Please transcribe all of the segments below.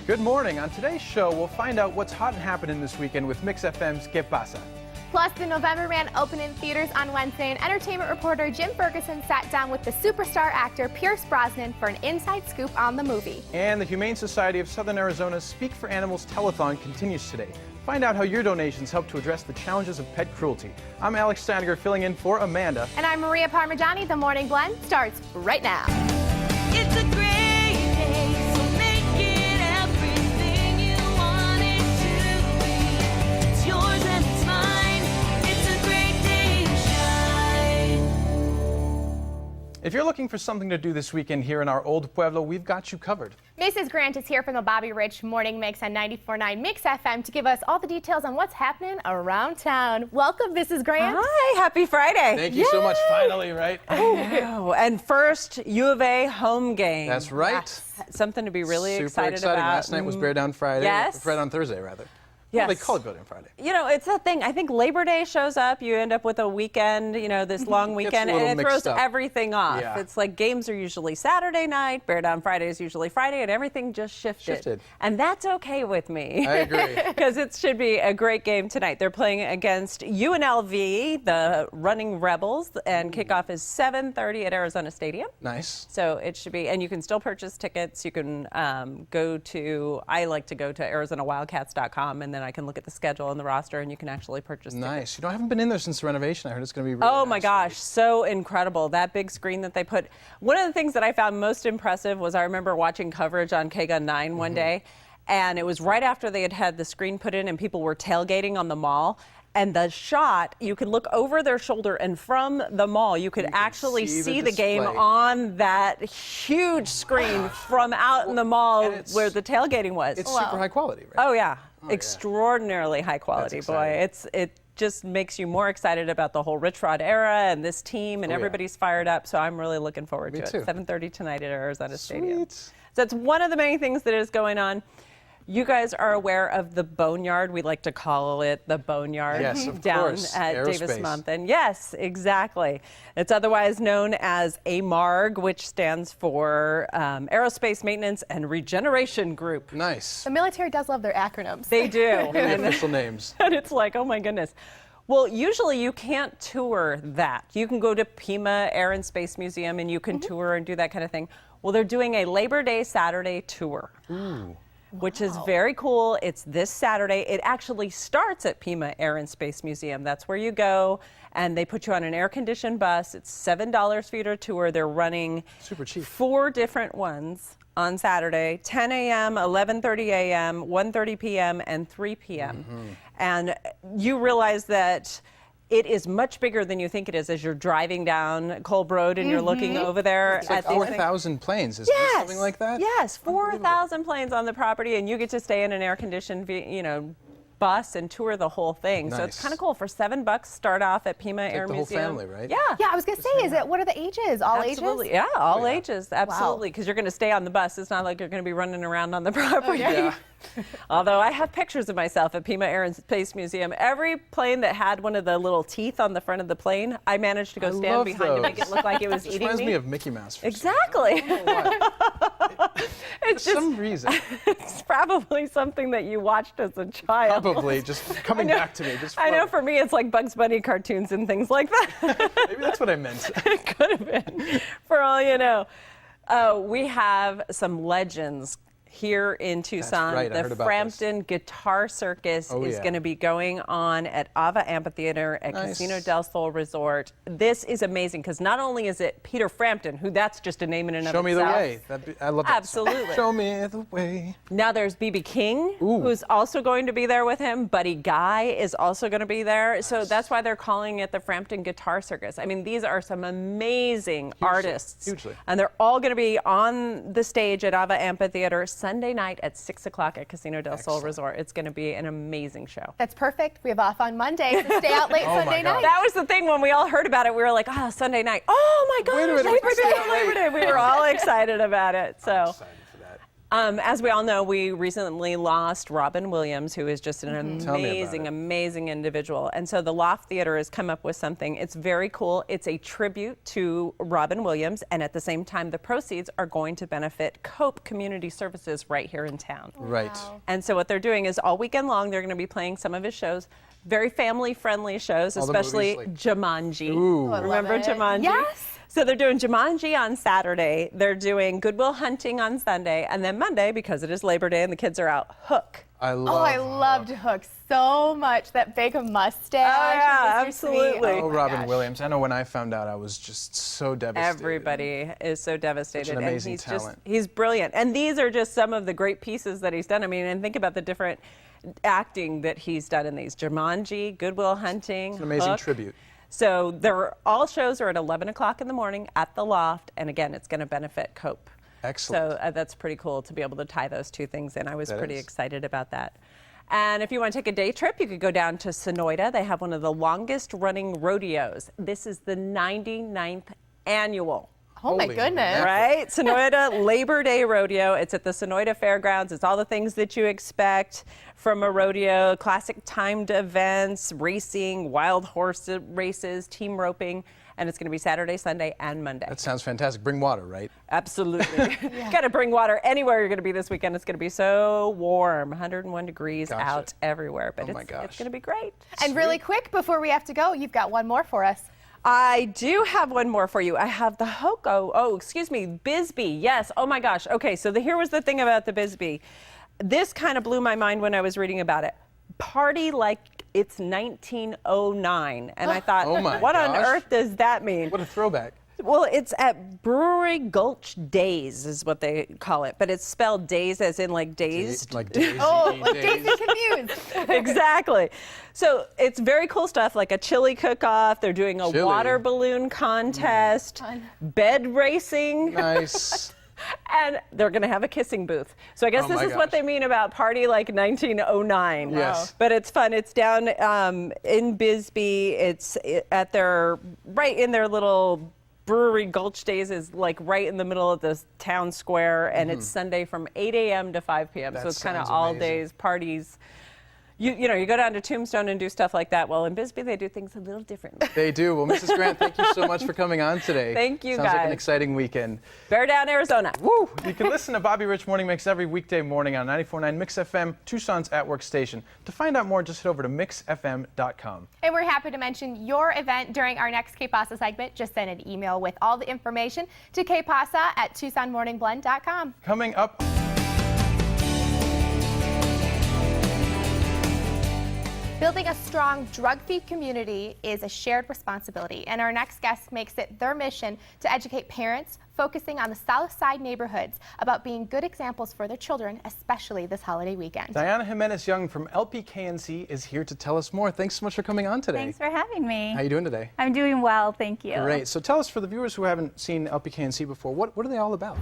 Good morning. On today's show, we'll find out what's hot and happening this weekend with Mix FM's Que Pasa. Plus, the November Man opened in theaters on Wednesday, and entertainment reporter Jim Ferguson sat down with the superstar actor Pierce Brosnan for an inside scoop on the movie. And the Humane Society of Southern Arizona's Speak for Animals telethon continues today. Find out how your donations help to address the challenges of pet cruelty. I'm Alex Steiniger filling in for Amanda. And I'm Maria Parmigiani. The Morning Blend starts right now. It's a great day, so make it everything you want it to be. It's yours and it's mine. It's a great day to shine. If you're looking for something to do this weekend here in our old Pueblo, we've got you covered. Mrs. Grant is here from the Bobby Rich Morning Mix on 94.9 Mix FM to give us all the details on what's happening around town. Welcome, Mrs. Grant. Hi, happy Friday. Thank you so much. Finally, right? Oh, and first, U of A home game. That's right. Yes. Something to be really Super excited exciting. about. Last night was Bear Down Friday. Yes. Bear Down Thursday, rather. Yes. Well, they call it Bear Down Friday. You know, it's that thing. I think Labor Day shows up. You end up with a weekend, you know, this long weekend, a little and it throws mixed up. everything off. Yeah. It's like games are usually Saturday night, Bear Down Friday is usually Friday, and everything just shifted. And that's okay with me. I agree. Because it should be a great game tonight. They're playing against UNLV, the Running Rebels, and kickoff is 7:30 at Arizona Stadium. Nice. So it should be, and you can still purchase tickets. You can I like to go to ArizonaWildcats.com, and then I can look at the schedule and the roster, and you can actually purchase tickets. Nice. You know, I haven't been in there since the renovation. I heard it's going to be really Oh my nice. gosh, so incredible. That big screen that they put. One of the things that I found most impressive was I remember watching coverage on KGUN 9 one day, and it was right after they had the screen put in and people were tailgating on the mall. And the shot, you could look over their shoulder, and from the mall, you could actually see the game display. on that huge screen from out in the mall where the tailgating was. It's super high quality, right? Oh yeah, extraordinarily high quality, That's boy. exciting. It just makes you more excited about the whole Rich Rod era and this team, and everybody's fired up. So I'm really looking forward to it. too. 7:30 tonight at Arizona Stadium. Sweet. So that's one of the many things that is going on. You guys are aware of the Boneyard. We like to call it the Boneyard Yes, of down course. at Davis Aerospace. Mountain. Yes, exactly. It's otherwise known as AMARG, which stands for Aerospace Maintenance and Regeneration Group. Nice. The military does love their acronyms. They do. Really official names. And it's like, oh my goodness. Well, usually you can't tour that. You can go to Pima Air and Space Museum and you can tour and do that kind of thing. Well, they're doing a Labor Day Saturday tour. Ooh. Which is very cool. It's this Saturday. It actually starts at Pima Air and Space Museum. That's where you go, and they put you on an air-conditioned bus. It's $7 for you to tour. They're running Super cheap. 4 different ones on Saturday, 10 a.m., 11:30 a.m., 1:30 p.m., and 3 p.m. And you realize that it is much bigger than you think it is as you're driving down Kolb Road and you're looking over there It's like at these things. 4,000 planes, isn't it? Something like that? Yes, 4,000 planes on the property, and you get to stay in an air-conditioned, bus and tour the whole thing. So it's Nice. kind of cool. For $7, start off at Pima Air the whole Museum. family, right? Yeah. Yeah, I was going to say, what are the ages? All Absolutely. ages? Yeah, all yeah. ages. Absolutely. Because you're going to stay on the bus. It's not like you're going to be running around on the property. Yeah. Although I have pictures of myself at Pima Air and Space Museum. Every plane that had one of the little teeth on the front of the plane, I managed to go stand love behind to make it look like it was It eating reminds me. me of Mickey Mouse. For Exactly. For some reason. It's probably something that you watched as a child. Probably just coming back to me. Just I know floating. for me it's like Bugs Bunny cartoons and things like that. Maybe that's what I meant. It could have been, for all you know. We have some legends here in Tucson. right, I heard The about Frampton Guitar Circus is yeah. going to be going on at Ava Amphitheater at Nice. Casino del Sol Resort. This is amazing because not only is it Peter Frampton, who that's just a name in and Show of me itself. the way. I love that song. Absolutely. Show me the way. Now there's B.B. King, Ooh. who's also going to be there with him. Buddy Guy is also going to be there. So that's why they're calling it the Frampton Guitar Circus. I mean, these are some amazing artists. Hugely. And they're all going to be on the stage at Ava Amphitheater Sunday night at 6 o'clock at Casino del Sol Resort. It's going to be an amazing show. That's perfect. We have off on Monday, so stay out late Oh my Sunday God. night. That was the thing when we all heard about it. We were like, oh, Sunday night. Oh my Wait a gosh, minute, Labor we Day, can stay Labor late. Day. We were all excited about it. So. Excited for that. As we all know, we recently lost Robin Williams, who is just an Tell me about amazing, it. amazing individual. And so the Loft Theater has come up with something. It's very cool. It's a tribute to Robin Williams, and at the same time, the proceeds are going to benefit Cope Community Services right here in town. Right. And so what they're doing is all weekend long, they're going to be playing some of his shows. Very family-friendly shows, All the especially movies, like- Jumanji. Ooh. I love Remember it. Jumanji? Yes. So they're doing Jumanji on Saturday. They're doing Goodwill Hunting on Sunday. And then Monday, because it is Labor Day and the kids are out, Hook. I love. Oh, I loved Hook so much. That big mustache. Oh, yeah, and Mr. Sweet. absolutely. Oh, my Robin gosh. Williams. I know when I found out, I was just so devastated. Everybody is so devastated. Such an amazing and talent. He's brilliant. And these are just some of the great pieces that he's done. I mean, and think about the different acting that he's done in these. Jumanji, Goodwill Hunting, It's an amazing Hook. tribute. So all shows are at 11 o'clock in the morning at the Loft. And again, it's going to benefit Cope. Excellent. So that's pretty cool to be able to tie those two things in. I was That pretty is. excited about that. And if you want to take a day trip, you could go down to Sonoyta. They have one of the longest running rodeos. This is the 99th annual. Oh, my Holy goodness. mackerel. Right? Sonoyta Labor Day Rodeo. It's at the Sonoyta Fairgrounds. It's all the things that you expect from a rodeo, classic timed events, racing, wild horse races, team roping. And it's going to be Saturday, Sunday, and Monday. That sounds fantastic. Bring water, right? Absolutely. Got to bring water anywhere you're going to be this weekend. It's going to be so warm, 101 degrees Gotcha. out everywhere. But Oh my it's gosh. going to be great. And really quick, before we have to go, you've got one more for us. I do have one more for you. I have the Bisbee. Yes. Oh my gosh. Okay. So here was the thing about the Bisbee. This kind of blew my mind when I was reading about it. Party like it's 1909. And I thought, Oh my what on gosh. earth does that mean? What a throwback. Well, it's at Brewery Gulch Days is what they call it, but it's spelled days as in like dazed. Like daisy. Oh, like Daisy confused. Exactly. So it's very cool stuff, like a chili cook-off. They're doing a Chili. water balloon contest, Fun. bed racing, Nice. and they're going to have a kissing booth. So I guess Oh this my is what gosh. they mean about party like 1909. Yes. But it's fun. It's down in Bisbee. It's at right in their little Brewery Gulch Days is like right in the middle of the town square, and it's Sunday from 8 a.m. to 5 p.m. That So it's kind of sounds all amazing. days parties. You know, you go down to Tombstone and do stuff like that. Well, in Bisbee, they do things a little differently. They do. Well, Mrs. Grant, thank you so much for coming on today. Thank you, Sounds like an guys. exciting weekend. Bear Down, Arizona. Woo! You can listen to Bobby Rich Morning Mix every weekday morning on 94.9 Mix FM, Tucson's at work station. To find out more, just head over to mixfm.com. And we're happy to mention your event during our next KPASA segment. Just send an email with all the information to kpasa@TucsonMorningBlend.com. Coming up. Building a strong drug-free community is a shared responsibility, and our next guest makes it their mission to educate parents focusing on the South Side neighborhoods about being good examples for their children, especially this holiday weekend. Diana Jimenez-Young from LPKNC is here to tell us more. Thanks so much for coming on today. Thanks for having me. How you doing today? I'm doing well, thank you. Great. So tell us, for the viewers who haven't seen LPKNC before, what are they all about?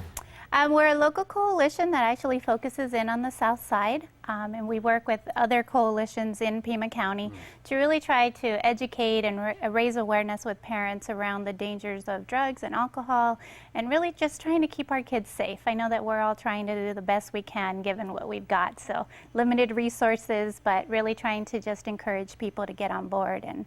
We're a local coalition that actually focuses in on the South Side, and we work with other coalitions in Pima County to really try to educate and raise awareness with parents around the dangers of drugs and alcohol, and really just trying to keep our kids safe. I know that we're all trying to do the best we can given what we've got, so limited resources, but really trying to just encourage people to get on board and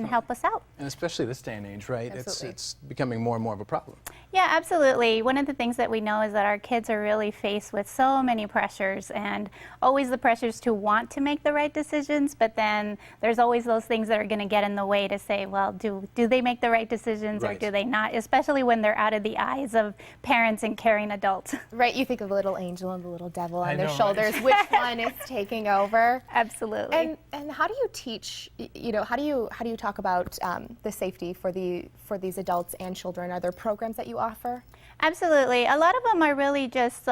help us out. And especially this day and age, right? Absolutely. It's becoming more and more of a problem. Yeah, absolutely. One of the things that we know is that our kids are really faced with so many pressures, and always the pressures to want to make the right decisions, but then there's always those things that are going to get in the way to say, well, do they make the right decisions or Right. do they not, especially when they're out of the eyes of parents and caring adults. Right, you think of the little angel and the little devil on I their know, right? shoulders. Which one is taking over? Absolutely. And how do you teach? You know, how do you talk about the safety for these adults and children? Are there programs that you offer? Absolutely. A lot of them are really just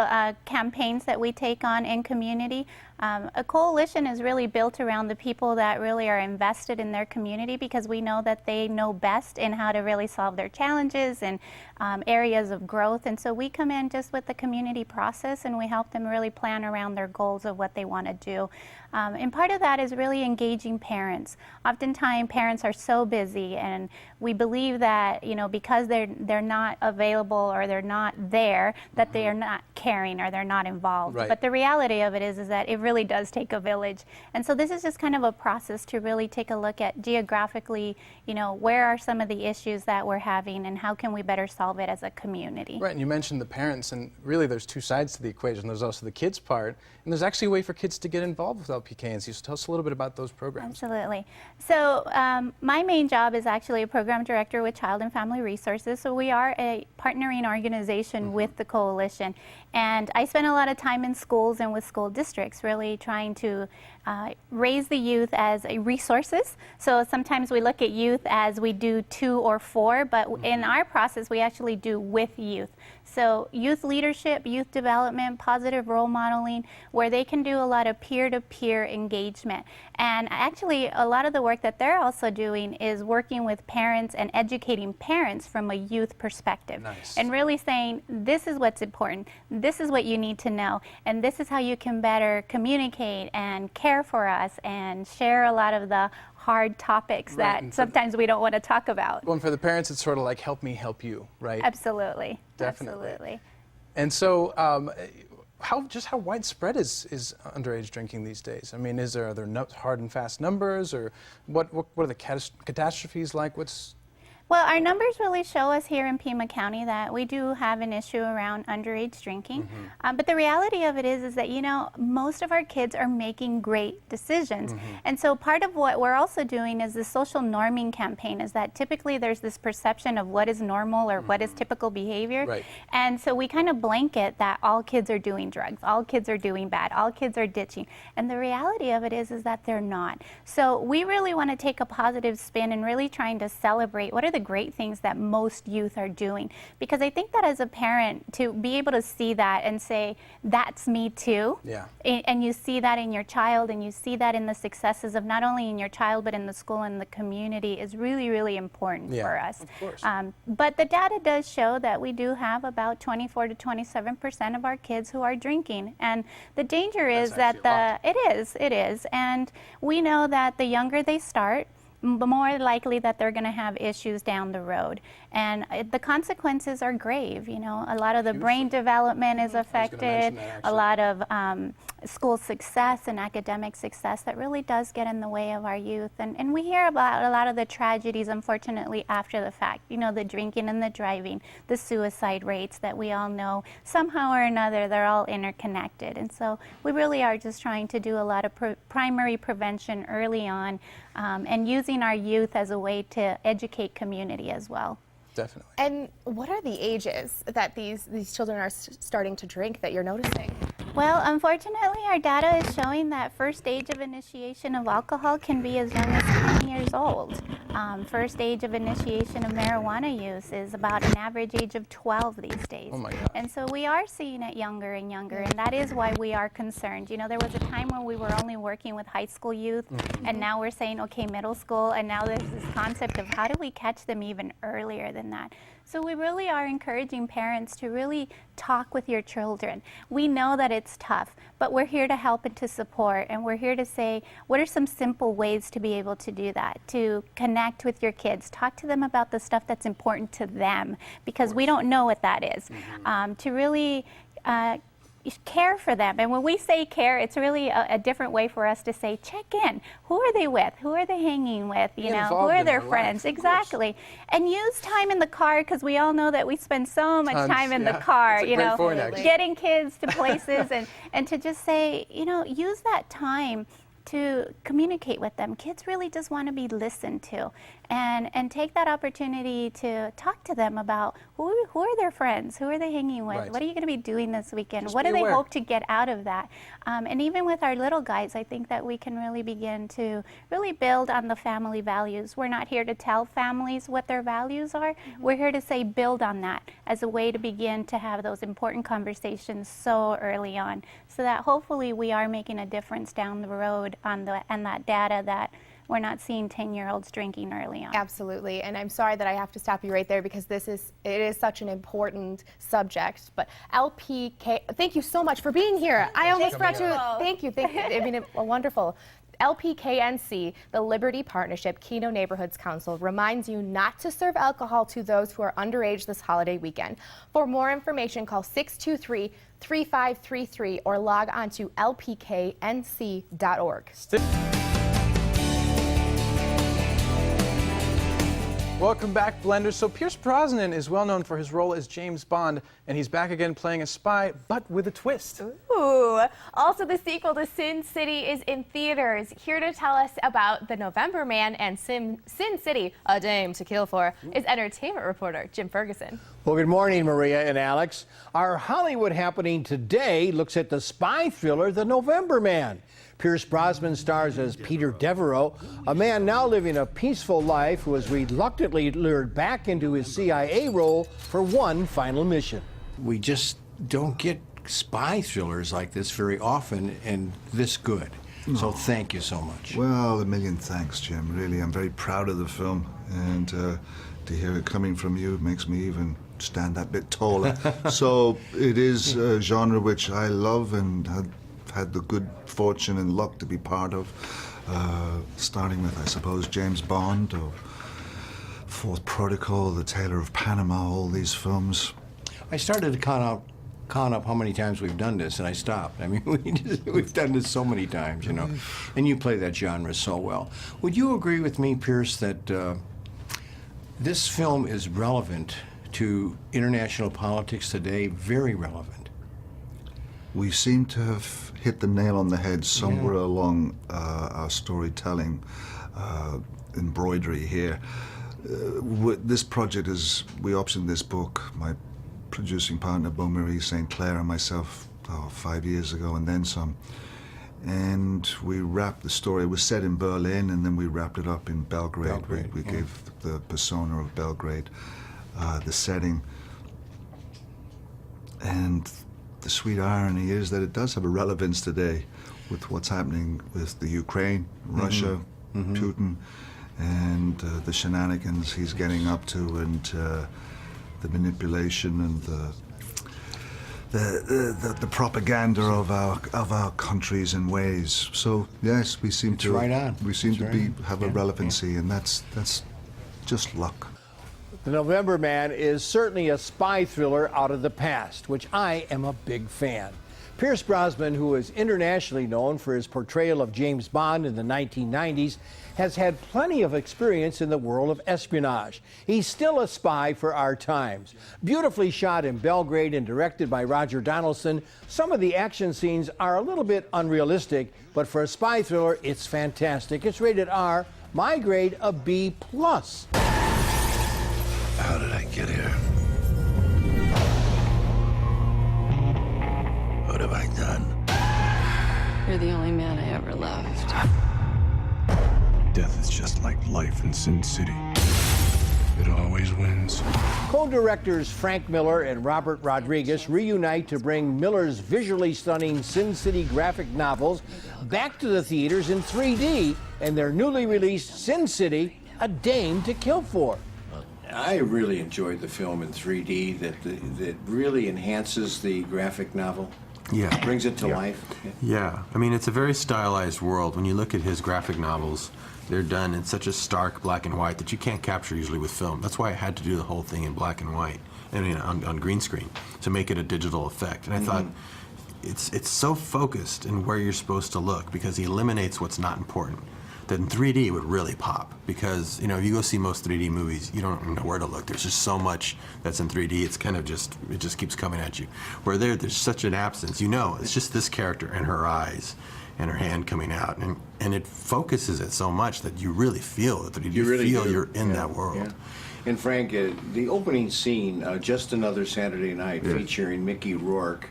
campaigns that we take on in community. A coalition is really built around the people that really are invested in their community, because we know that they know best in how to really solve their challenges and areas of growth. And so we come in just with the community process and we help them really plan around their goals of what they want to do. And part of that is really engaging parents. Oftentimes parents are so busy, and we believe that, you know, because they're not available or they're not there, that they are not caring or they're not involved. Right. But the reality of it is that it really does take a village. And so this is just kind of a process to really take a look at geographically, you know, where are some of the issues that we're having and how can we better solve it as a community. Right, and you mentioned the parents, and really there's two sides to the equation. There's also the kids part, and there's actually a way for kids to get involved with LPKNC. So tell us a little bit about those programs. Absolutely. So my main job is actually a program director with Child and Family Resources. So we are a partnering organization with the coalition. And I spend a lot of time in schools and with school districts really trying to raise the youth as resources. So sometimes we look at youth as we do 2 or 4, but in our process we actually do with youth. So youth leadership, youth development, positive role modeling, where they can do a lot of peer-to-peer engagement. And actually a lot of the work that they're also doing is working with parents and educating parents from a youth perspective. Nice. And really saying, this is what's important, this is what you need to know, and this is how you can better communicate and care for us and share a lot of the hard topics Right, that sometimes we don't want to talk about. Well, and for the parents, it's sort of like help me help you, right? Absolutely. Definitely. Absolutely. And so, how widespread is underage drinking these days? I mean, are there hard and fast numbers, or what are the catastrophes like? Well, our numbers really show us here in Pima County that we do have an issue around underage drinking. But the reality of it is that, you know, most of our kids are making great decisions. And so part of what we're also doing is the social norming campaign, is that typically there's this perception of what is normal or what is typical behavior. Right. And so we kind of blanket that all kids are doing drugs, all kids are doing bad, all kids are ditching. And the reality of it is that they're not. So we really want to take a positive spin and really trying to celebrate what are the great things that most youth are doing. Because I think that as a parent, to be able to see that and say, that's me too. Yeah. And you see that in your child, and you see that in the successes of not only in your child, but in the school and the community is really, really important for us. Of course. But the data does show that we do have about 24 to 27% of our kids who are drinking. And the danger is That's that actually it is. And we know that the younger they start, the more likely that they're going to have issues down the road. And the consequences are grave. You know, a lot of the brain development is affected, a lot of school success and academic success that really does get in the way of our youth. And we hear about a lot of the tragedies, unfortunately, after the fact. You know, the drinking and the driving, the suicide rates that we all know, somehow or another, they're all interconnected. And so we really are just trying to do a lot of primary prevention early on, and using our youth as a way to educate community as well. Definitely. And what are the ages that these children are starting to drink that you're noticing? Well, unfortunately, our data is showing that first age of initiation of alcohol can be as young as 10 years old. First age of initiation of marijuana use is about an average age of 12 these days. Oh my gosh. And so we are seeing it younger and younger, and that is why we are concerned. You know, there was a time when we were only working with high school youth, and now we're saying, okay, middle school, and now there's this concept of how do we catch them even earlier than that. So we really are encouraging parents to really talk with your children. We know that it's tough, but we're here to help and to support, and we're here to say, what are some simple ways to be able to do that, to connect with your kids, talk to them about the stuff that's important to them, because we don't know what that is, to really care for them. And when we say care, it's really a different way for us to say, check in. Who are they with? Who are they hanging with? You know, who are their friends? Exactly. And use time in the car, because we all know that we spend so much time in the car, It's a you great know, point, actually. getting kids to places and to just say, you know, use that time to communicate with them. Kids really just want to be listened to, and take that opportunity to talk to them about who are their friends, who are they hanging with, Right. what are you going to be doing this weekend, Just what be do they aware. hope to get out of that. And even with our little guys, I think that we can really begin to really build on the family values. We're not here to tell families what their values are. We're here to say build on that as a way to begin to have those important conversations so early on, so that hopefully we are making a difference down the road on that data that we're not seeing 10-year-olds drinking early on. Absolutely, and I'm sorry that I have to stop you right there because it is such an important subject. But LPK, thank you so much for being here. I almost brought you. Thank you. I mean, wonderful. LPKNC, the Liberty Partnership Keno Neighborhoods Council, reminds you not to serve alcohol to those who are underage this holiday weekend. For more information, call 623-3533 or log on to lpknc.org. Welcome back, Blenders. So Pierce Brosnan is well known for his role as James Bond, and he's back again playing a spy, but with a twist. Ooh. Also, the sequel to Sin City is in theaters. Here to tell us about The November Man and Sin City, A Dame to Kill For, is entertainment reporter Jim Ferguson. Well, good morning, Maria and Alex. Our Hollywood happening today looks at the spy thriller, The November Man. Pierce Brosnan stars as Peter Devereaux, a man now living a peaceful life who was reluctantly lured back into his CIA role for one final mission. We just don't get spy thrillers like this very often and this good. So thank you so much. Well, a million thanks, Jim. Really, I'm very proud of the film, and to hear it coming from you makes me even stand that bit taller. So it is a genre which I love and had the good fortune and luck to be part of, starting with, I suppose, James Bond or Fourth Protocol, The Tailor of Panama, all these films. I started to count up how many times we've done this, and I stopped. I mean, we've done this so many times, you know, and you play that genre so well. Would you agree with me, Pierce, that this film is relevant to international politics today, very relevant? We seem to have hit the nail on the head somewhere along our storytelling embroidery here. This project is, we optioned this book, my producing partner, Beau Marie St. Clair, and myself 5 years ago, and then some. And we wrapped the story. It was set in Berlin, and then we wrapped it up in Belgrade. We gave the persona of Belgrade the setting. And the sweet irony is that it does have a relevance today with what's happening with the Ukraine, Russia, Putin, and the shenanigans he's getting up to, and the manipulation and the propaganda of our countries and ways. So yes, we seem to have a relevancy, and that's just luck. The November Man is certainly a spy thriller out of the past, which I am a big fan. Pierce Brosnan, who is internationally known for his portrayal of James Bond in the 1990s, has had plenty of experience in the world of espionage. He's still a spy for our times. Beautifully shot in Belgrade and directed by Roger Donaldson, some of the action scenes are a little bit unrealistic, but for a spy thriller, it's fantastic. It's rated R, my grade a B+. How did I get here? What have I done? You're the only man I ever loved. Death is just like life in Sin City. It always wins. Co-directors Frank Miller and Robert Rodriguez reunite to bring Miller's visually stunning Sin City graphic novels back to the theaters in 3D in their newly released Sin City, A Dame to Kill For. I really enjoyed the film in 3D that really enhances the graphic novel. Yeah. Brings it to life. Yeah. I mean, it's a very stylized world. When you look at his graphic novels, they're done in such a stark black and white that you can't capture usually with film. That's why I had to do the whole thing in black and white, I mean, on green screen, to make it a digital effect. And I thought, it's so focused in where you're supposed to look because he eliminates what's not important. That in 3D would really pop because, you know, if you go see most 3D movies, you don't know where to look. There's just so much that's in 3D. It's kind of just, it just keeps coming at you. Where there's such an absence. You know, it's just this character and her eyes and her hand coming out. And it focuses it so much that you really feel it, that you really feel you're in that world. Yeah. And Frank, the opening scene, Just Another Saturday Night, featuring Mickey Rourke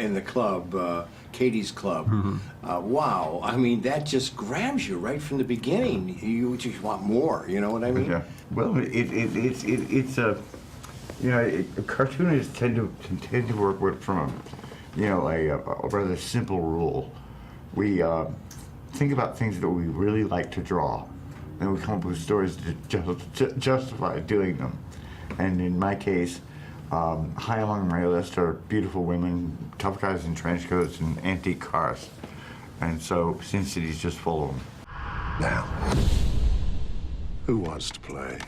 in the club, Katie's Club. Wow, I mean, that just grabs you right from the beginning. You just want more, you know what I mean? Yeah. Well, it's a, you know, cartoonists tend to work from, you know, a rather simple rule. We think about things that we really like to draw, and we come up with stories to justify doing them. And in my case, high among my list are beautiful women, tough guys in trench coats, and antique cars. And so Sin City's just full of them. Now, who wants to play?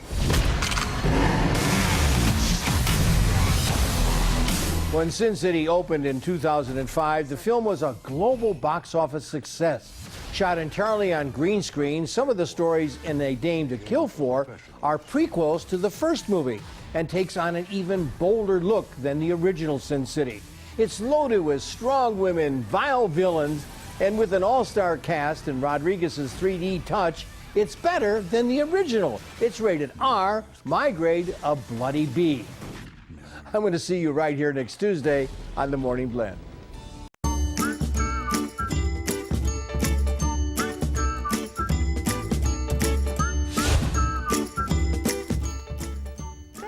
When Sin City opened in 2005, the film was a global box office success. Shot entirely on green screen, some of the stories in A Dame to Kill For are prequels to the first movie and takes on an even bolder look than the original Sin City. It's loaded with strong women, vile villains, and with an all-star cast and Rodriguez's 3D touch, it's better than the original. It's rated R, my grade, a bloody B. I'm going to see you right here next Tuesday on The Morning Blend.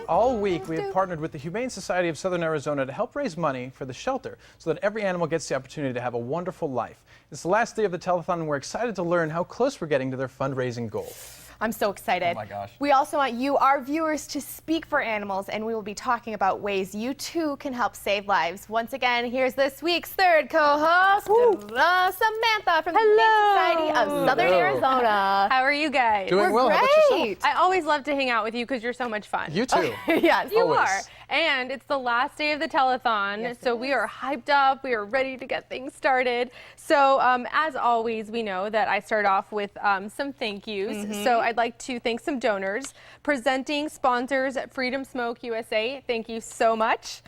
All week, we have partnered with the Humane Society of Southern Arizona to help raise money for the shelter so that every animal gets the opportunity to have a wonderful life. It's the last day of the telethon, and we're excited to learn how close we're getting to their fundraising goal. I'm so excited. Oh my gosh. We also want you, our viewers, to speak for animals, and we will be talking about ways you too can help save lives. Once again, here's this week's third co-host, Samantha from the Humane Society of Southern Arizona. How are you guys? Doing well. How about yourself? I always love to hang out with you because you're so much fun. You too. Yes, You Always. are. And it's the last day of the telethon, so we are hyped up. We are ready to get things started. So as always, we know that I start off with some thank yous. So I'd like to thank some donors. Presenting sponsors, Freedom Smoke USA, thank you so much.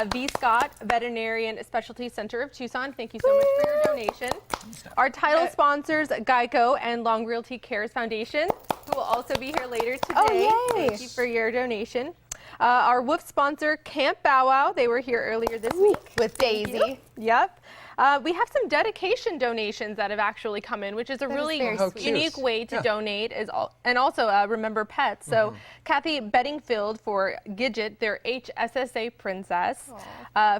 V. Scott Veterinarian Specialty Center of Tucson, thank you so much for your donation. Our title sponsors, Geico and Long Realty Cares Foundation, who will also be here later today. Oh, yay. Thank you for your donation. Our WOOF sponsor, Camp Bow Wow. They were here earlier this week. With Daisy. Yep. We have some dedication donations that have actually come in, which is a really very sweet. unique way to donate. And also remember pets. So Kathy Bedingfield for Gidget, their HSSA princess.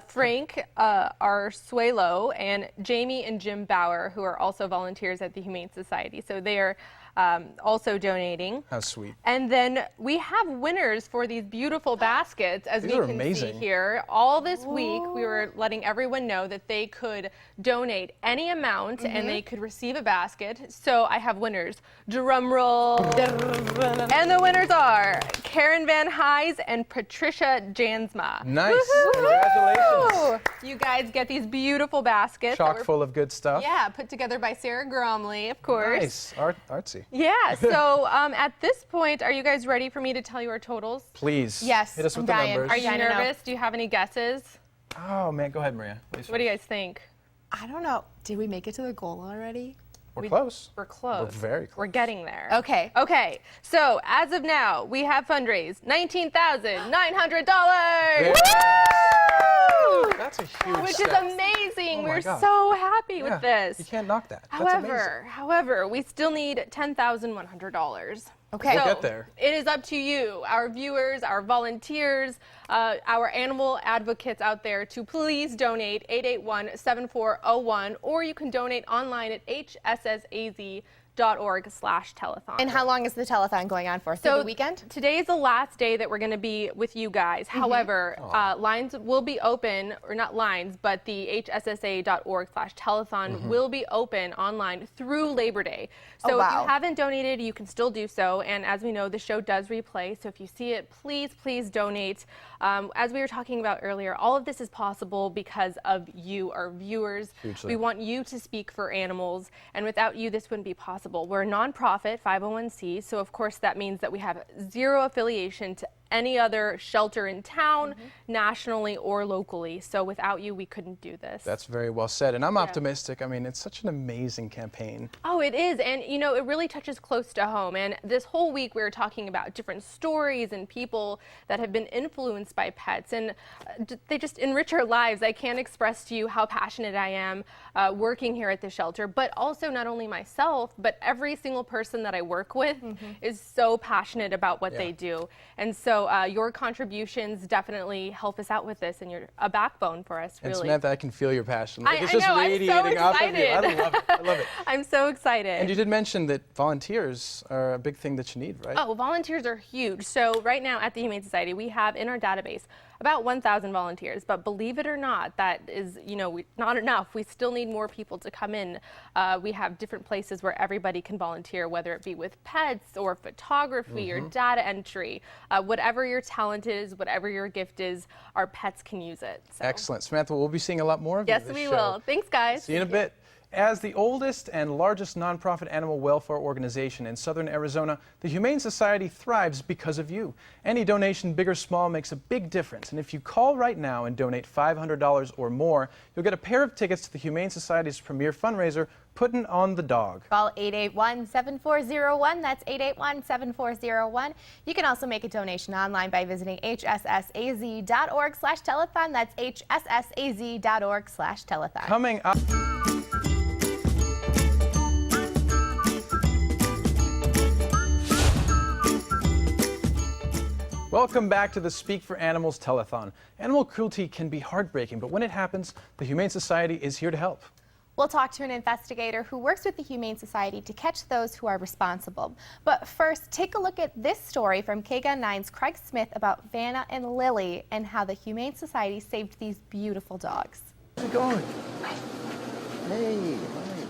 Frank Arsuelo and Jamie and Jim Bauer, who are also volunteers at the Humane Society. So they are also donating. How sweet. And then we have winners for these beautiful baskets, as These we are can amazing. see here. All this week, we were letting everyone know that they could donate any amount and they could receive a basket. So I have winners. Drum roll. And the winners are Karen Van Heys and Patricia Jansma. Nice. Woohoo! Congratulations. You guys get these beautiful baskets. that Chock were- full of good stuff. Yeah, put together by Sarah Gromley, of course. Nice. Artsy. Yeah, so at this point, are you guys ready for me to tell you our totals? Please. Yes, Hit us I'm with dying. the numbers. Are you I don't know. nervous? Do you have any guesses? Oh, man. Go ahead, Maria. Please. What do you guys think? I don't know. Did we make it to the goal already? We're close. We're close. We're very close. We're getting there. Okay. Okay, so as of now, we have fundraised $19,900. Woo! That's a huge Which step. is amazing. Oh my We're God. so happy Yeah, with this. You can't knock that. That's amazing. However, we still need $10,100. Okay. We'll So, get there. it is up to you, our viewers, our volunteers, our animal advocates out there to please donate 881-7401, or you can donate online at hssaz.org/telethon. And how long is the telethon going on for? Through the weekend? Today is the last day that we're going to be with you guys. However, lines will be open, or not lines, but the hssa.org/telethon will be open online through Labor Day. So if you haven't donated, you can still do so. And as we know, the show does replay. So if you see it, please donate. As we were talking about earlier, all of this is possible because of you, our viewers. Hugely. We want you to speak for animals, and without you, this wouldn't be possible. We're a nonprofit, 501c, so of course that means that we have zero affiliation to any other shelter in town, nationally or locally. So without you, we couldn't do this. That's very well said. And I'm optimistic. I mean, it's such an amazing campaign. Oh, it is. And, you know, it really touches close to home. And this whole week, we were talking about different stories and people that have been influenced by pets. And they just enrich our lives. I can't express to you how passionate I am working here at the shelter. But also, not only myself, but every single person that I work with is so passionate about what they do. And so So your contributions definitely help us out with this, and you're a backbone for us, really. And Samantha, I can feel your passion. Like, it's I just know, radiating I'm so off of you. I excited. love it. I love it. I'm so excited. And you did mention that volunteers are a big thing that you need, right? Oh, volunteers are huge. So right now at the Humane Society, we have in our database about 1,000 volunteers. But believe it or not, that is, not enough. We still need more people to come in. We have different places where everybody can volunteer, whether it be with pets or photography or data entry. Whatever your talent is, whatever your gift is, our pets can use it. So. Excellent. Samantha, we'll be seeing a lot more of you Yes, this we show. will. Thanks, guys. See you in a bit. As the oldest and largest nonprofit animal welfare organization in southern Arizona, the Humane Society thrives because of you. Any donation, big or small, makes a big difference. And if you call right now and donate $500 or more, you'll get a pair of tickets to the Humane Society's premier fundraiser, Puttin' on the Dog. Call 881-7401. That's 881-7401. You can also make a donation online by visiting hssaz.org/telethon. That's hssaz.org/telethon. Coming up. Welcome back to the Speak for Animals Telethon. Animal cruelty can be heartbreaking, but when it happens, the Humane Society is here to help. We'll talk to an investigator who works with the Humane Society to catch those who are responsible. But first, take a look at this story from KGUN 9's Craig Smith about Vanna and Lily and how the Humane Society saved these beautiful dogs. How's it going? Hey.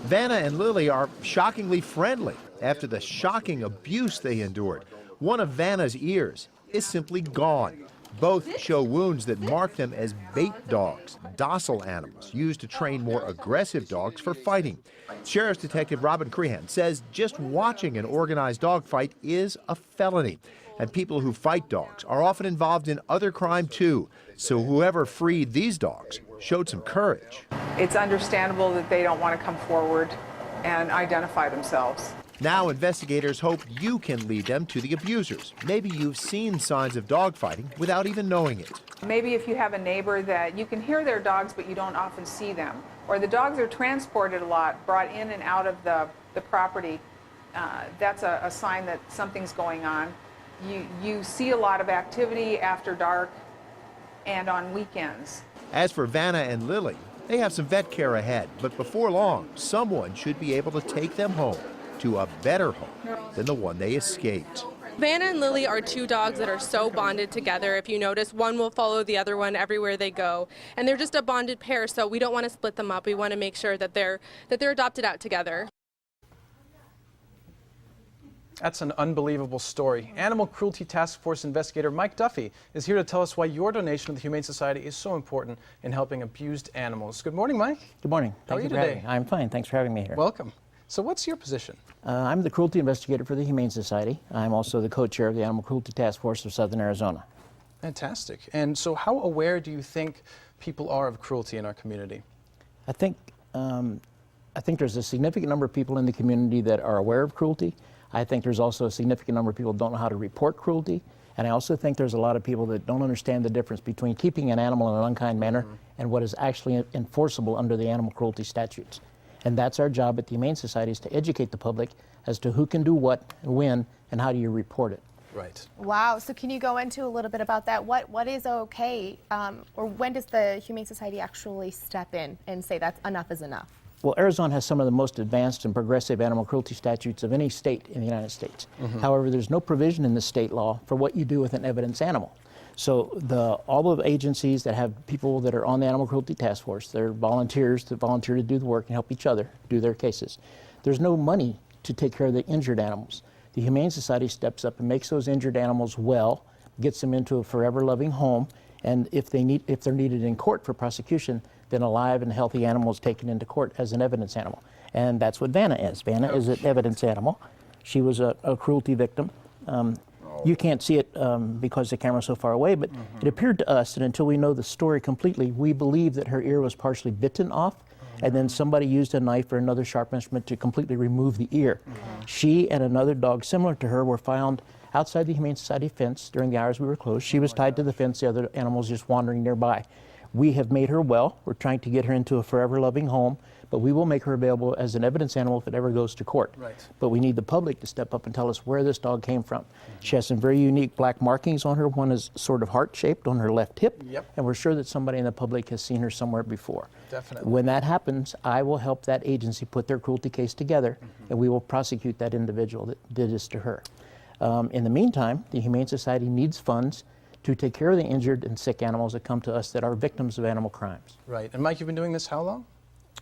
Vanna and Lily are shockingly friendly after the shocking abuse they endured. One of Vanna's ears is simply gone. Both show wounds that mark them as bait dogs, docile animals used to train more aggressive dogs for fighting. Sheriff's Detective Robin Crehan says just watching an organized dog fight is a felony. And people who fight dogs are often involved in other crime too. So whoever freed these dogs showed some courage. It's understandable that they don't want to come forward and identify themselves. Now investigators hope you can lead them to the abusers. Maybe you've seen signs of dogfighting without even knowing it. Maybe if you have a neighbor that you can hear their dogs but you don't often see them, or the dogs are transported a lot, brought in and out of the property, that's a sign that something's going on. You see a lot of activity after dark and on weekends. As for Vanna and Lily, they have some vet care ahead, but before long, someone should be able to take them home to a better home than the one they escaped. Vanna and Lily are two dogs that are so bonded together. If you notice, one will follow the other one everywhere they go. And they're just a bonded pair, so we don't want to split them up. We want to make sure that they're adopted out together. That's an unbelievable story. Animal Cruelty Task Force investigator Mike Duffy is here to tell us why your donation to the Humane Society is so important in helping abused animals. Good morning, Mike. Good morning. How are you Thank you for having today? me. I'm fine. Thanks for having me here. Welcome. So what's your position? I'm the cruelty investigator for the Humane Society. I'm also the co-chair of the Animal Cruelty Task Force of Southern Arizona. Fantastic. And so how aware do you think people are of cruelty in our community? I think there's a significant number of people in the community that are aware of cruelty. I think there's also a significant number of people who don't know how to report cruelty. And I also think there's a lot of people that don't understand the difference between keeping an animal in an unkind manner and what is actually enforceable under the animal cruelty statutes. And that's our job at the Humane Society, is to educate the public as to who can do what, and when, and how do you report it. Right. Wow. So can you go into a little bit about that? What is okay, or when does the Humane Society actually step in and say that's enough is enough? Well, Arizona has some of the most advanced and progressive animal cruelty statutes of any state in the United States. However, there's no provision in the state law for what you do with an evidence animal. So all of the agencies that have people that are on the Animal Cruelty Task Force, they're volunteers that volunteer to do the work and help each other do their cases. There's no money to take care of the injured animals. The Humane Society steps up and makes those injured animals well, gets them into a forever loving home, and if they're needed in court for prosecution, then a live and healthy animal is taken into court as an evidence animal. And that's what Vanna is. Vanna is an evidence animal. She was a cruelty victim. You can't see it because the camera's so far away, but it appeared to us that until we know the story completely, we believe that her ear was partially bitten off, and then somebody used a knife or another sharp instrument to completely remove the ear. She and another dog similar to her were found outside the Humane Society fence during the hours we were closed. She was tied to the fence, the other animals just wandering nearby. We have made her well. We're trying to get her into a forever loving home, but we will make her available as an evidence animal if it ever goes to court. Right. But we need the public to step up and tell us where this dog came from. She has some very unique black markings on her. One is sort of heart-shaped on her left hip, and we're sure that somebody in the public has seen her somewhere before. Definitely. When that happens, I will help that agency put their cruelty case together, and we will prosecute that individual that did this to her. In the meantime, the Humane Society needs funds to take care of the injured and sick animals that come to us that are victims of animal crimes. Right. And Mike, you've been doing this how long?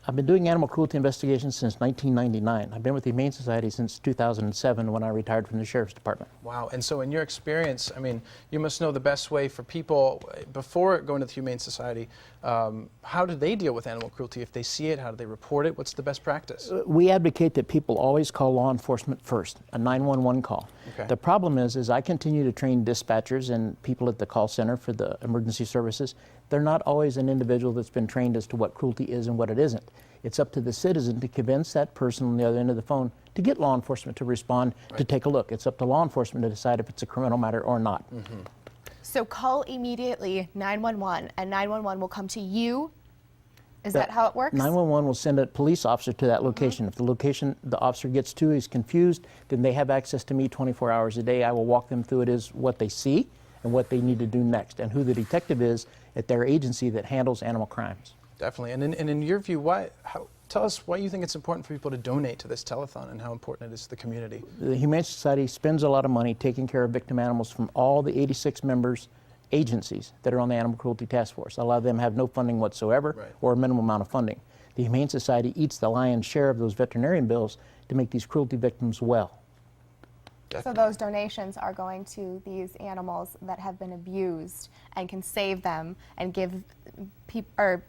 I've been doing animal cruelty investigations since 1999. I've been with the Humane Society since 2007 when I retired from the Sheriff's Department. Wow. And so in your experience, I mean, you must know the best way for people before going to the Humane Society. How do they deal with animal cruelty? If they see it, how do they report it? What's the best practice? We advocate that people always call law enforcement first, a 911 call. Okay. The problem is I continue to train dispatchers and people at the call center for the emergency services. They're not always an individual that's been trained as to what cruelty is and what it isn't. It's up to the citizen to convince that person on the other end of the phone to get law enforcement to respond, to take a look. It's up to law enforcement to decide if it's a criminal matter or not. So call immediately 911, and 911 will come to you. Is that how it works? 911 will send a police officer to that location. If the location the officer gets to is confused, then they have access to me 24 hours a day. I will walk them through it is what they see and what they need to do next, and who the detective is at their agency that handles animal crimes. Definitely. And in your view, tell us why you think it's important for people to donate to this telethon and how important it is to the community. The Humane Society spends a lot of money taking care of victim animals from all the 86 members agencies that are on the Animal Cruelty Task Force. A lot of them have no funding whatsoever or a minimal amount of funding. The Humane Society eats the lion's share of those veterinarian bills to make these cruelty victims well. So those donations are going to these animals that have been abused and can save them and give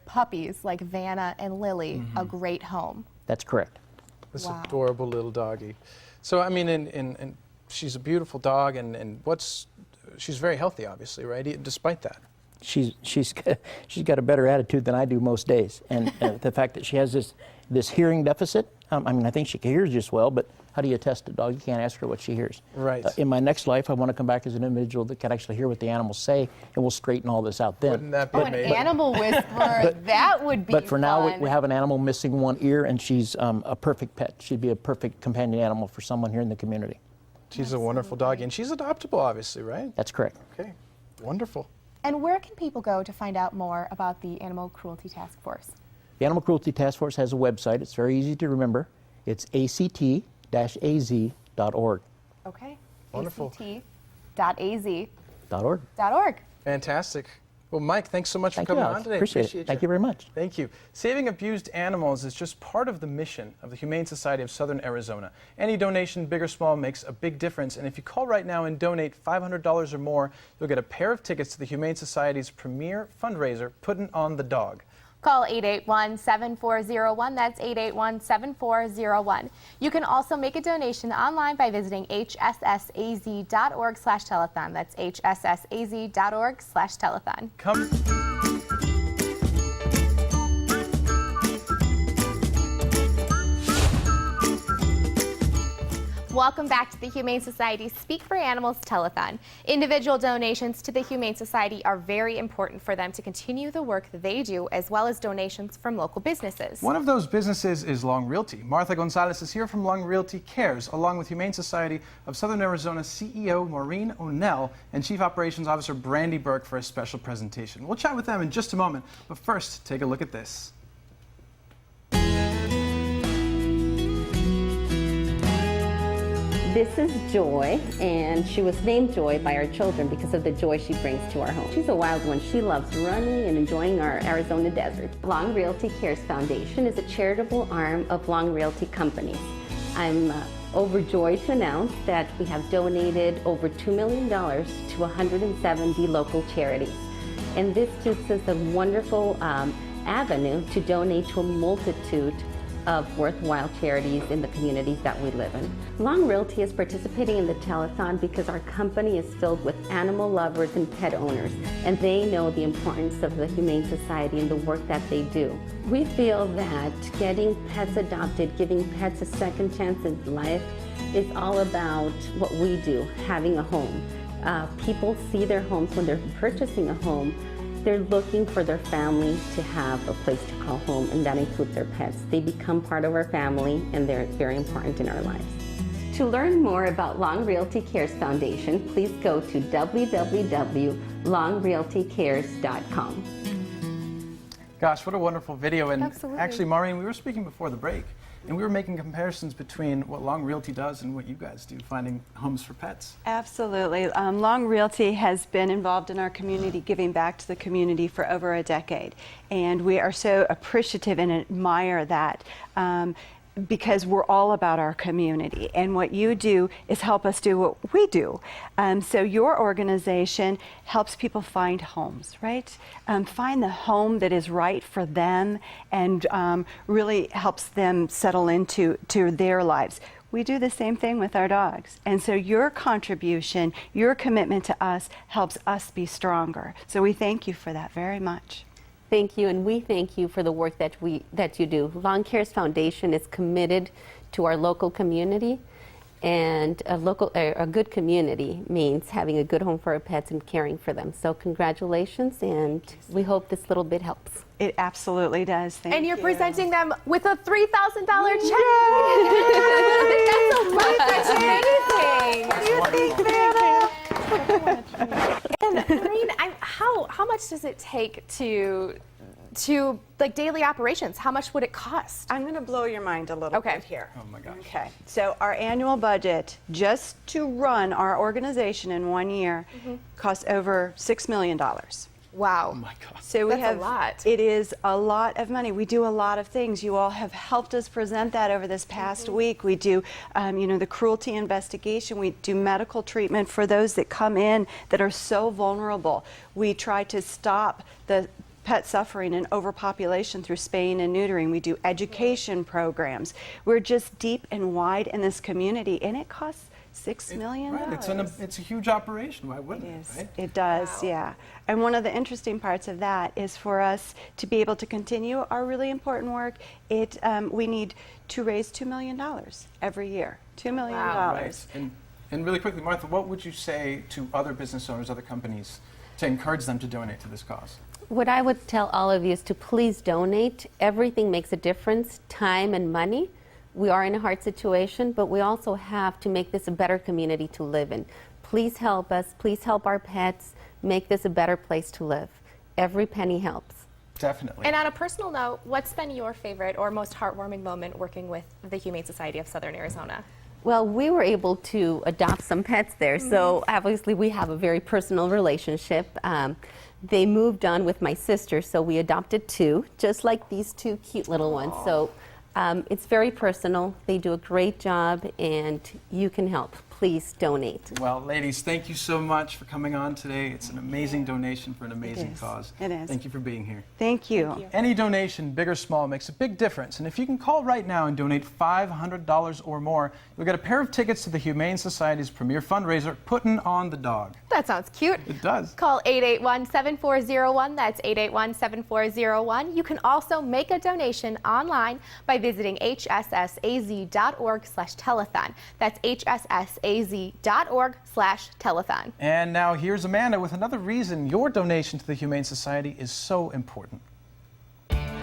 puppies like Vanna and Lily a great home. That's correct. This adorable little doggy. So I mean, and she's a beautiful dog, and she's very healthy, obviously, right? Despite that. She's got a better attitude than I do most days, and the fact that she has this hearing deficit. I mean, I think she hears just well, but how do you test a dog? You can't ask her what she hears. Right. In my next life, I want to come back as an individual that can actually hear what the animals say, and we'll straighten all this out then. Wouldn't that be an animal whisperer, that would be But for now, fun. we have an animal missing one ear, and she's a perfect pet. She'd be a perfect companion animal for someone here in the community. She's a wonderful doggy, and she's adoptable, obviously, right? That's correct. Okay, wonderful. And where can people go to find out more about the Animal Cruelty Task Force? The Animal Cruelty Task Force has a website. It's very easy to remember. It's act-az.org. Okay. Wonderful. act.az.org. Fantastic. Well, Mike, thanks so much Thank for coming you, on Alex. today. Appreciate it. Thank you very much. Thank you. Saving abused animals is just part of the mission of the Humane Society of Southern Arizona. Any donation, big or small, makes a big difference. And if you call right now and donate $500 or more, you'll get a pair of tickets to the Humane Society's premier fundraiser, Puttin' on the Dog. Call 881-7401. That's 881-7401. You can also make a donation online by visiting hssaz.org/telethon. That's hssaz.org/telethon. Welcome back to the Humane Society Speak for Animals Telethon. Individual donations to the Humane Society are very important for them to continue the work that they do, as well as donations from local businesses. One of those businesses is Long Realty. Martha Gonzalez is here from Long Realty Cares, along with Humane Society of Southern Arizona CEO Maureen O'Neill and Chief Operations Officer Brandy Burke for a special presentation. We'll chat with them in just a moment, but first, take a look at this. This is Joy, and she was named Joy by our children because of the joy she brings to our home. She's a wild one. She loves running and enjoying our Arizona desert. Long Realty Cares Foundation is a charitable arm of Long Realty Companies. I'm overjoyed to announce that we have donated over $2 million to 170 local charities. And this gives us a wonderful avenue to donate to a multitude of worthwhile charities in the communities that we live in. Long Realty is participating in the telethon because our company is filled with animal lovers and pet owners, and they know the importance of the Humane Society and the work that they do. We feel that getting pets adopted, giving pets a second chance in life, is all about what we do, having a home. People see their homes when they're purchasing a home, They're looking for their family to have a place to call home, and that includes their pets. They become part of our family, and they're very important in our lives. To learn more about Long Realty Cares Foundation, please go to www.longrealtycares.com. Gosh, what a wonderful video. And Absolutely. actually, Maureen, we were speaking before the break, and we were making comparisons between what Long Realty does and what you guys do, finding homes for pets. Absolutely. Long Realty has been involved in our community, giving back to the community for over a decade. And we are so appreciative and admire that. Because we're all about our community, and what you do is help us do what we do. So your organization helps people find homes, right? Find the home that is right for them, and really helps them settle into their lives. We do the same thing with our dogs, and so your contribution, your commitment to us helps us be stronger. So we thank you for that very much. Thank you, and we thank you for the work that you do. Long Cares Foundation is committed to our local community, and a good community means having a good home for our pets and caring for them. So congratulations, and we hope this little bit helps. It absolutely does. Thank you. And you're presenting them with a $3,000 check. That's amazing. What do you think, Vanna? And Maureen, how much does it take to like daily operations? How much would it cost? I'm going to blow your mind a little bit here. Oh my gosh. Okay, so our annual budget just to run our organization in 1 year costs over $6 million. Wow. Oh my God. So we That's have a lot. It is a lot of money. We do a lot of things. You all have helped us present that over this past week. We do, the cruelty investigation. We do medical treatment for those that come in that are so vulnerable. We try to stop the pet suffering and overpopulation through spaying and neutering. We do education programs. We're just deep and wide in this community, and it costs $6 million. Right, it's a huge operation. Why wouldn't it? Right? It does, yeah. And one of the interesting parts of that is for us to be able to continue our really important work. We need to raise $2 million every year. $2 million. Wow. Right. And really quickly, Martha, what would you say to other business owners, other companies, to encourage them to donate to this cause? What I would tell all of you is to please donate. Everything makes a difference, time and money. We are in a hard situation, but we also have to make this a better community to live in. Please help us. Please help our pets. Make this a better place to live. Every penny helps. Definitely. And on a personal note, what's been your favorite or most heartwarming moment working with the Humane Society of Southern Arizona? Well, we were able to adopt some pets there, so obviously we have a very personal relationship. They moved on with my sister, so we adopted two, just like these two cute little ones. So it's very personal. They do a great job, and you can help. Please donate. Well, ladies, thank you so much for coming on today. It's an amazing donation for an amazing cause. It is. Thank you for being here. Thank you. Any donation, big or small, makes a big difference. And if you can call right now and donate $500 or more, you'll get a pair of tickets to the Humane Society's premier fundraiser, Puttin' on the Dog. That sounds cute. It does. Call 881-7401. That's 881-7401. You can also make a donation online by visiting hssaz.org/telethon. That's hssaz.org/telethon. And now here's Amanda with another reason your donation to the Humane Society is so important.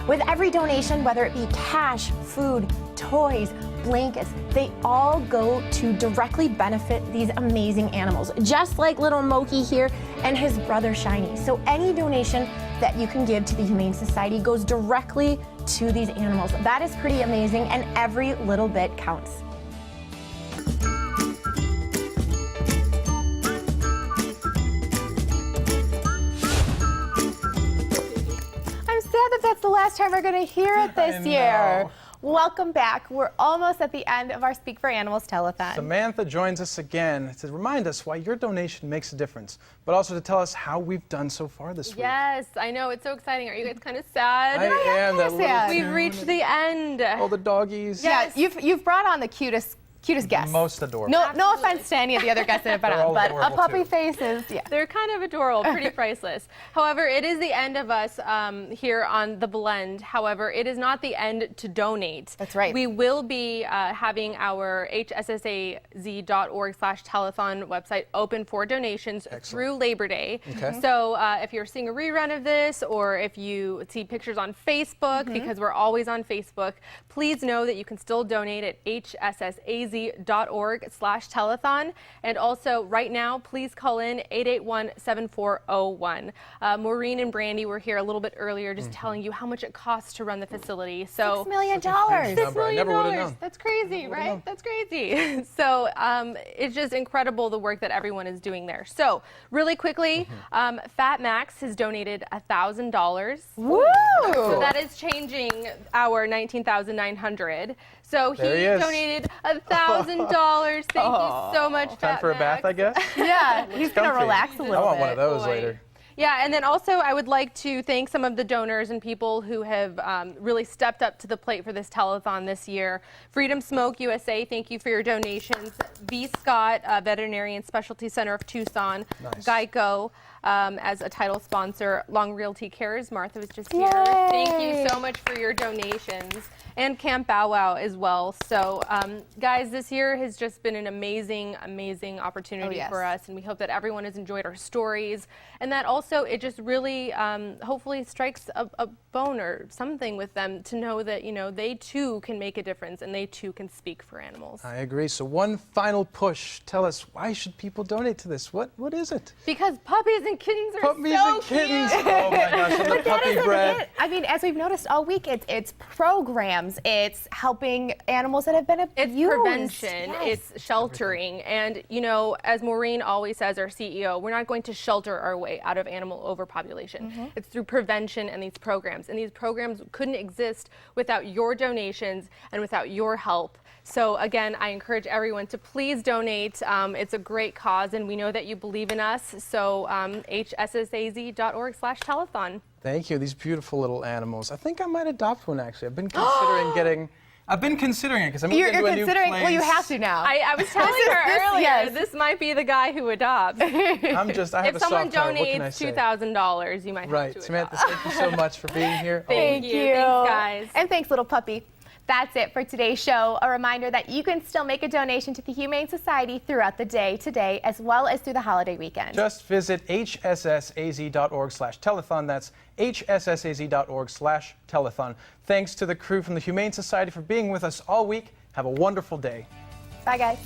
With every donation, whether it be cash, food, toys, blankets, they all go to directly benefit these amazing animals, just like little Moki here and his brother Shiny. So any donation that you can give to the Humane Society goes directly to these animals. That is pretty amazing, and every little bit counts. That's the last time we're going to hear it this year. Welcome back. We're almost at the end of our Speak for Animals telethon. Samantha joins us again to remind us why your donation makes a difference, but also to tell us how we've done so far this week. Yes, I know. It's so exciting. Are you guys kind of sad? I am. That sad. We've tune. reached the end. All the doggies. Yes. Yeah, you've brought on the cutest Cutest guest. Most adorable. No offense to any of the other guests that have been They're on, all but a adorable, puppy too. face is, yeah. They're kind of adorable, pretty priceless. However, it is the end of us here on The Blend. However, it is not the end to donate. That's right. We will be having our hssaz.org/telethon website open for donations through Labor Day. Okay. So if you're seeing a rerun of this, or if you see pictures on Facebook, because we're always on Facebook, please know that you can still donate at hssaz.org/telethon. And also, right now, please call in 881-7401. Maureen and Brandy were here a little bit earlier just telling you how much it costs to run the facility. So $6 million. $6 million. Never would've known. That's crazy, right? That's crazy. So it's just incredible the work that everyone is doing there. So really quickly, Fat Max has donated $1,000. Woo! So that is changing our $19,900. So he There he is. donated $1,000. Thank you so much, Fat Time for a Max. bath, I guess? Yeah, he's going to Comfy. relax a little bit. I want one of those Boy. later. Yeah, and then also I would like to thank some of the donors and people who have really stepped up to the plate for this telethon this year. Freedom Smoke USA, thank you for your donations. V. Scott, Veterinarian Specialty Center of Tucson. Nice. Geico as a title sponsor. Long Realty Cares, Martha was just here. Yay! Thank you so much for your donations. And Camp Bow Wow as well. So, guys, this year has just been an amazing, amazing opportunity for us, and we hope that everyone has enjoyed our stories, and that also it just really, hopefully, strikes a bone or something with them to know that they too can make a difference, and they too can speak for animals. I agree. So one final push. Tell us, why should people donate to this? What is it? Because puppies and kittens are Puppies so and kittens. cute. Oh my gosh, and the But that puppy isn't bread. it. I mean, as we've noticed all week, it's programs, it's helping animals that have been abused. It's prevention, Yes. it's sheltering, and as Maureen always says, our CEO, we're not going to shelter our way out of animal overpopulation. It's through prevention and these programs couldn't exist without your donations and without your help. So again, I encourage everyone to please donate. It's a great cause, and we know that you believe in us. So hssaz.org/telethon. Thank you. These beautiful little animals. I think I might adopt one, actually. I've been considering getting... I've been considering it because I'm moving You're to a new considering, place. well, you have to now. I was telling her earlier, this might be the guy who adopts. I have If a someone soft heart. What can I donates say? $2,000, you might have Right. to Samantha, thank you so much for being here. Thank you. Thanks, guys. And thanks, little puppy. That's it for today's show. A reminder that you can still make a donation to the Humane Society throughout the day today, as well as through the holiday weekend. Just visit hssaz.org/telethon. That's hssaz.org/telethon. Thanks to the crew from the Humane Society for being with us all week. Have a wonderful day. Bye, guys.